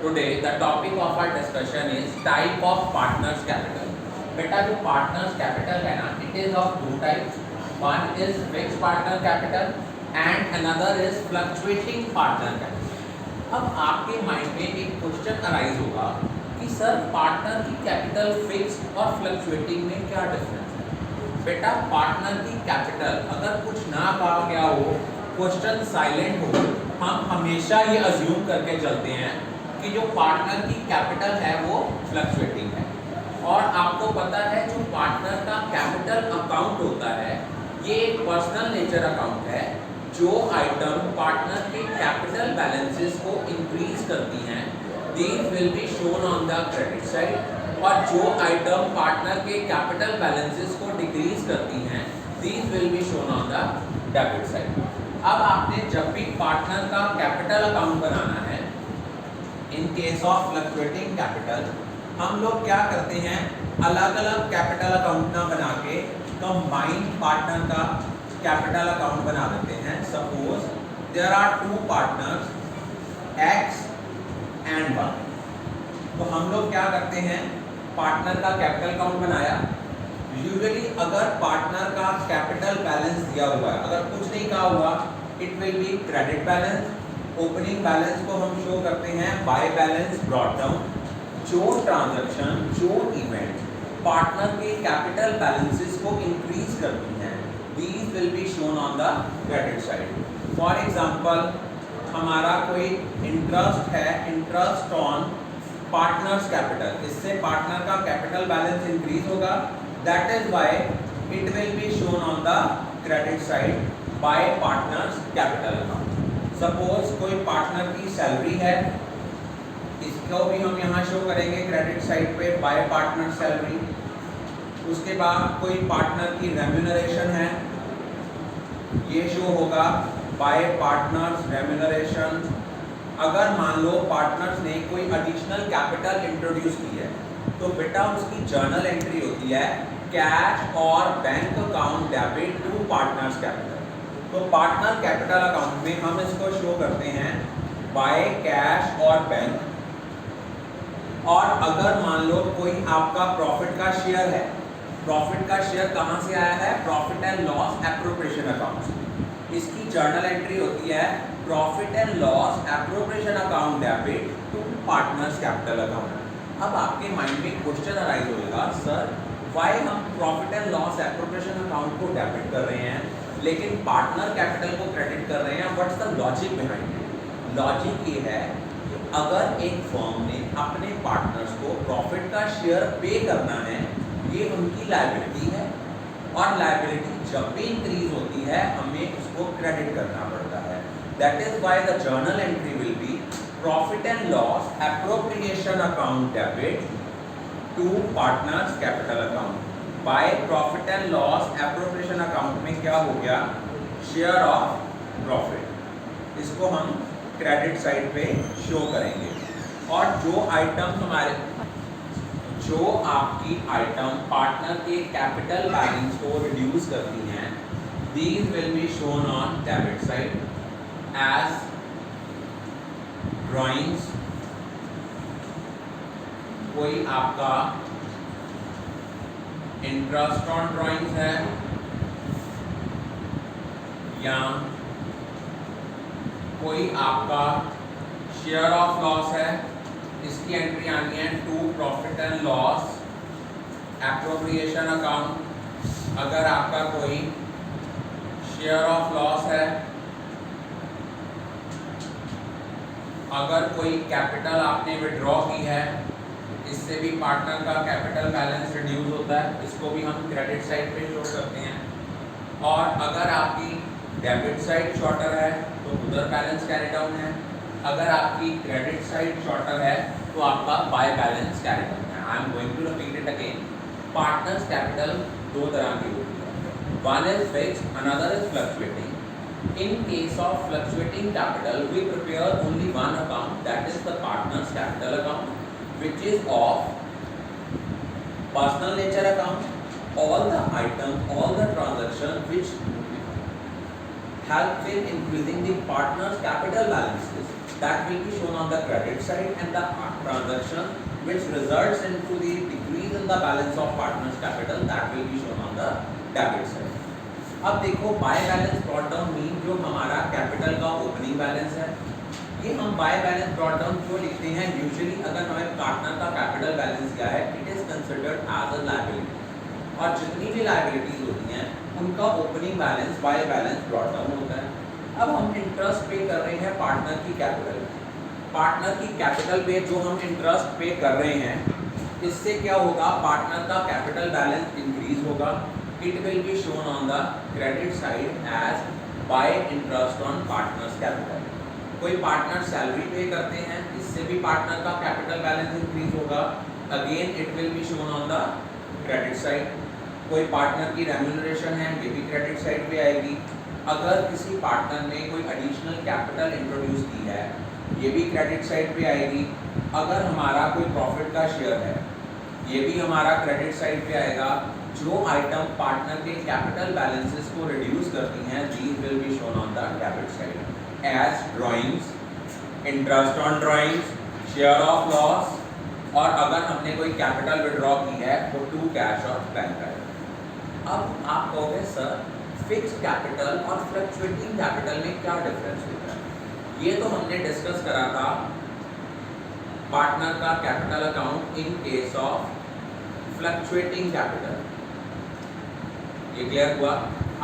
Today the topic of our discussion is type of partners capital. बेटा जो partners capital है ना, it is of two types. One is fixed partner capital and another is fluctuating partner capital. अब आपके mind में एक question arise होगा कि सर पार्टनर की कैपिटल फिक्स्ड और फ्लक्चुएटिंग में क्या डिफरेंस है। बेटा पार्टनर की कैपिटल अगर कुछ ना कहा गया हो, क्वेश्चन साइलेंट हो, हम हमेशा ये अज्यूम करके चलते हैं कि जो पार्टनर की कैपिटल है वो फ्लक्चुएटिंग है। और आपको पता है जो पार्टनर का कैपिटल अकाउंट होता है ये एक पर्सनल नेचर अकाउंट है। जो आइटम पार्टनर के कैपिटल बैलेंसेस को इंक्रीज करती हैं these will be shown on the credit side, और जो आइटम पार्टनर के कैपिटल बैलेंसेस को डिक्रीज करती हैं these will be shown on the debit side. अब आपने जब भी पार्टनर का कैपिटल अकाउंट बनाना है, इन केस ऑफ फ्लक्चुएटिंग कैपिटल हम लोग क्या करते हैं, अलग अलग कैपिटल अकाउंट ना बना के कंबाइंड पार्टनर का कैपिटल अकाउंट बना देते हैं। Suppose there are two partners X and Y, तो हम लोग क्या करते हैं, पार्टनर का कैपिटल अकाउंट बनाया। यूजुअली अगर पार्टनर का कैपिटल बैलेंस दिया हुआ है, अगर कुछ नहीं कहा हुआ, it will be credit balance. Opening balance को हम शो करते हैं बाय बैलेंस ब्रॉट डाउन। जो ट्रांजैक्शन, जो इवेंट पार्टनर के कैपिटल बैलेंसेस को इंक्रीज करती हैं these will be shown on the credit side. For example हमारा कोई इंटरेस्ट है, इंटरेस्ट ऑन पार्टनर्स कैपिटल, इससे पार्टनर का कैपिटल बैलेंस इंक्रीज होगा, that is why it will be shown on the credit side by partners capital account. Suppose कोई partner की salary है, इसको भी हम यहाँ शो करेंगे क्रेडिट साइड पे बाय पार्टनर सैलरी। उसके बाद कोई पार्टनर की रेम्यूनरेशन है, ये शो होगा बाय पार्टनर्स रेम्यूनरेशन। अगर मान लो पार्टनर्स ने कोई एडिशनल कैपिटल इंट्रोड्यूस की है तो बेटा उसकी जर्नल एंट्री होती है कैश और bank account debit to partners capital. तो पार्टनर कैपिटल अकाउंट में हम इसको शो करते हैं बाय कैश और बैंक। और अगर मान लो कोई आपका प्रॉफिट का शेयर है, प्रॉफिट का शेयर कहाँ से आया है, profit and loss appropriation account से, इसकी जर्नल एंट्री होती है profit and loss appropriation account debit to partners capital account. अब आपके माइंड में क्वेश्चन अराइज होगा, सर व्हाई हम profit and loss appropriation account को डेबिट कर रहे हैं लेकिन पार्टनर कैपिटल को क्रेडिट कर रहे हैं, what's the logic behind it. Logic ये है कि अगर एक फर्म ने अपने पार्टनर्स को प्रॉफिट का शेयर पे करना है, ये उनकी लायबिलिटी है, और लायबिलिटी जब भी इंक्रीज होती है हमें उसको क्रेडिट करना पड़ता है। That is why the journal entry will be profit and loss appropriation account debit to partners capital account. By profit and loss appropriation account में क्या हो गया, शेयर ऑफ प्रॉफिट, इसको हम क्रेडिट साइड पे शो करेंगे। और जो आइटम्स हमारे, जो आपकी आइटम पार्टनर के कैपिटल बैलेंस को रिड्यूस करती हैं these will be shown on debit side as drawings. कोई आपका इंटरेस्ट ऑन ड्राइंग्स है या कोई आपका शेयर ऑफ लॉस है, इसकी एंट्री आनी है to profit and loss appropriation account. अगर आपका कोई शेयर ऑफ लॉस है, अगर कोई कैपिटल आपने विड्रॉ की है, इससे भी पार्टनर का कैपिटल बैलेंस रिड्यूस होता है, इसको भी हम क्रेडिट साइड पे शो करते हैं। और अगर आपकी डेबिट साइड शॉर्टर है तो उधर बैलेंस कैरी डाउन है, अगर आपकी क्रेडिट साइड शॉर्टर है तो आपका बाय बैलेंस कैरी डाउन है। I am going to repeat it again. Partners capital दो तरह की होती है, one is fixed, another is fluctuating. In case of fluctuating capital, we prepare only one account, that is the partner's capital account, which is of personal nature account. All the items, all the transactions which help in increasing the partner's capital balances that will be shown on the credit side, and the transaction which results into the decrease in the balance of partners capital, that will be shown on the debit side. अब देखो bye balance brought down mean जो हमारा capital का opening balance है, ये हम bye balance brought down क्यों लिखते हैं? यूजुअली अगर हमें पार्टनर का कैपिटल बैलेंस क्या है, it is considered as a liability, और जितनी भी लायबिलिटीज होती हैं उनका opening balance by balance brought down होता है। अब हम इंटरेस्ट पे कर रहे हैं पार्टनर की कैपिटल, पार्टनर की कैपिटल पे जो हम इंटरेस्ट पे कर रहे हैं, इससे क्या होगा, पार्टनर का कैपिटल बैलेंस इंक्रीज होगा। It will be shown on the credit side as by interest on partners capital. कोई पार्टनर सैलरी पे करते हैं, इससे भी पार्टनर का कैपिटल बैलेंस इंक्रीज होगा, again it will be shown on the credit side. कोई partner की remuneration है, ये भी क्रेडिट साइड पे आएगी। अगर किसी पार्टनर ने कोई एडिशनल कैपिटल इंट्रोड्यूस की है, ये भी क्रेडिट साइड पे आएगी। अगर हमारा कोई प्रॉफिट का शेयर है, ये भी हमारा क्रेडिट साइड पे आएगा। जो आइटम पार्टनर के कैपिटल बैलेंसेस को रिड्यूस करती हैं, these will be shown on the debit side as drawings, interest on drawings, share of loss, और अगर हमने कोई कैपिटल विड्रॉ की है तो टू कैश और बैंक आएगा। अब आप कहोगे सर फिक्स्ड कैपिटल और फ्लक्चुएटिंग कैपिटल में क्या डिफरेंस होता है? ये तो हमने डिस्कस करा था पार्टनर का capital account in case of fluctuating capital, ये क्लियर हुआ।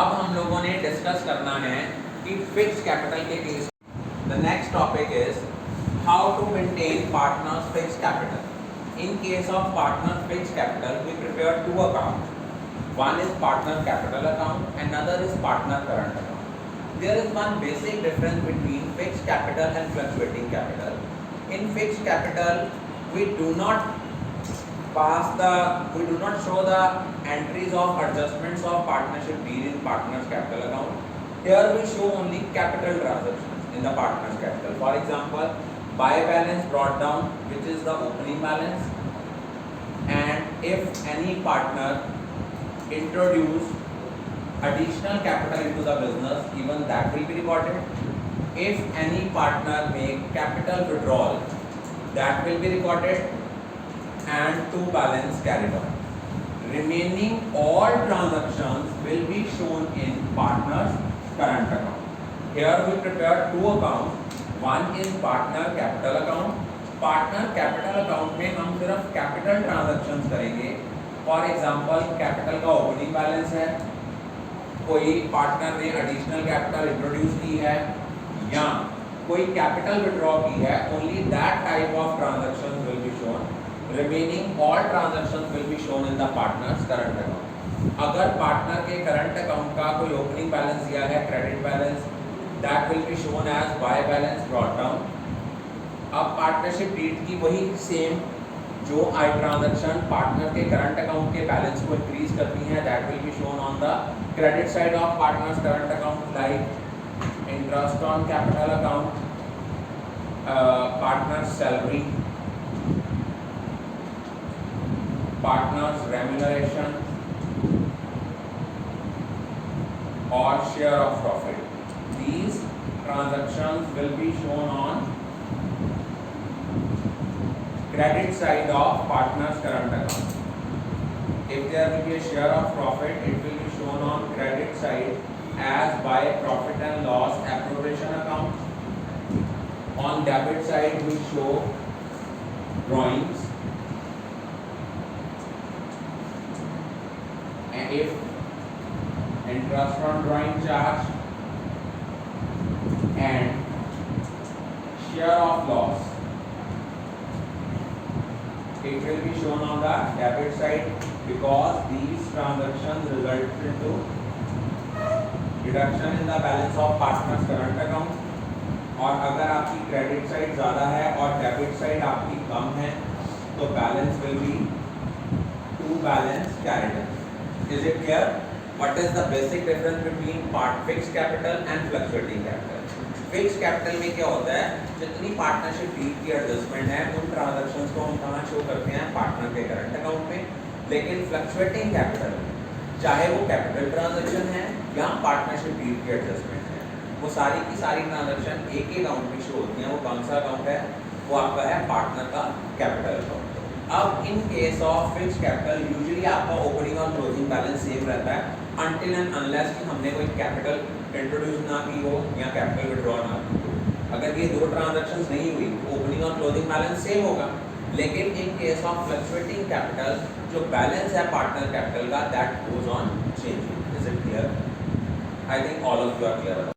अब हम लोगों ने डिस्कस करना है कि फिक्स्ड कैपिटल के case. The next topic is how to maintain partners fixed capital. In case of partner fixed capital we prepare two account, one is partner capital account, another is partner current account. There is one basic difference between fixed capital and fluctuating capital. In fixed capital we do not show the entries of adjustments of partnership deed in partners capital account. Here we show only capital transactions in the partners capital. For example, buy balance brought down, which is the opening balance, and if any partner introduce additional capital into the business, even that will be recorded. If any partner make capital withdrawal, that will be recorded, and to balance carried on. Remaining all transactions will be shown in partners current account. Here we prepare two accounts. One is partner capital account. Partner capital account में हम सिर्फ capital transactions करेंगे। For example capital का opening balance है, कोई partner ने additional capital introduce की है, या कोई कैपिटल विड्रॉ की है, only that type of transactions will be shown. Remaining all transactions will be shown in the partners current account. अगर पार्टनर के करंट अकाउंट का कोई ओपनिंग बैलेंस दिया है, credit balance, that will be shown as by balance brought down. अब partnership deed की वही same जो आई ट्रांजैक्शन पार्टनर के करंट अकाउंट के बैलेंस को इंक्रीज करती हैं, that will be shown on the credit side of partners current account, like interest on capital account, partners salary, partners remuneration और share of profit. These transactions will be shown on credit side of partner's current account. If there will be a share of profit, it will be shown on credit side as by profit and loss appropriation account. On debit side we show drawings, and if interest on drawing charge and share of loss, it will be shown on the debit side because these transactions result into reduction in the balance of partners current account. और अगर आपकी credit side ज़्यादा है और debit side आपकी कम है तो balance will be to balance carried. Is it clear? What is the basic difference between part fixed capital and fluctuating capital? Fixed capital में क्या होता है, जितनी पार्टनरशिप डीड की एडजस्टमेंट है उन ट्रांजैक्शंस को हम कहाँ शो करते हैं, पार्टनर के करंट अकाउंट में. लेकिन फ्लक्चुएटिंग कैपिटल में चाहे वो कैपिटल ट्रांजैक्शन है या पार्टनरशिप डीड की एडजस्टमेंट है, वो सारी की सारी ट्रांजैक्शन एक ही अकाउंट में शो होती हैं। वो कौन सा अकाउंट है? वो आपका है पार्टनर का कैपिटल अकाउंट। अब इन case of fixed capital usually आपका ओपनिंग और क्लोजिंग बैलेंस सेम रहता है अनटिल एंड अनलेस कि हमने कोई कैपिटल इंट्रोड्यूस ना की हो या कैपिटल विड्रॉ ना की हो। अगर ये दो ट्रांजैक्शंस नहीं हुई ओपनिंग और क्लोजिंग बैलेंस सेम होगा। लेकिन in case of fluctuating capital जो बैलेंस है पार्टनर कैपिटल का that goes on changing. Is it clear? I think all of you are clear.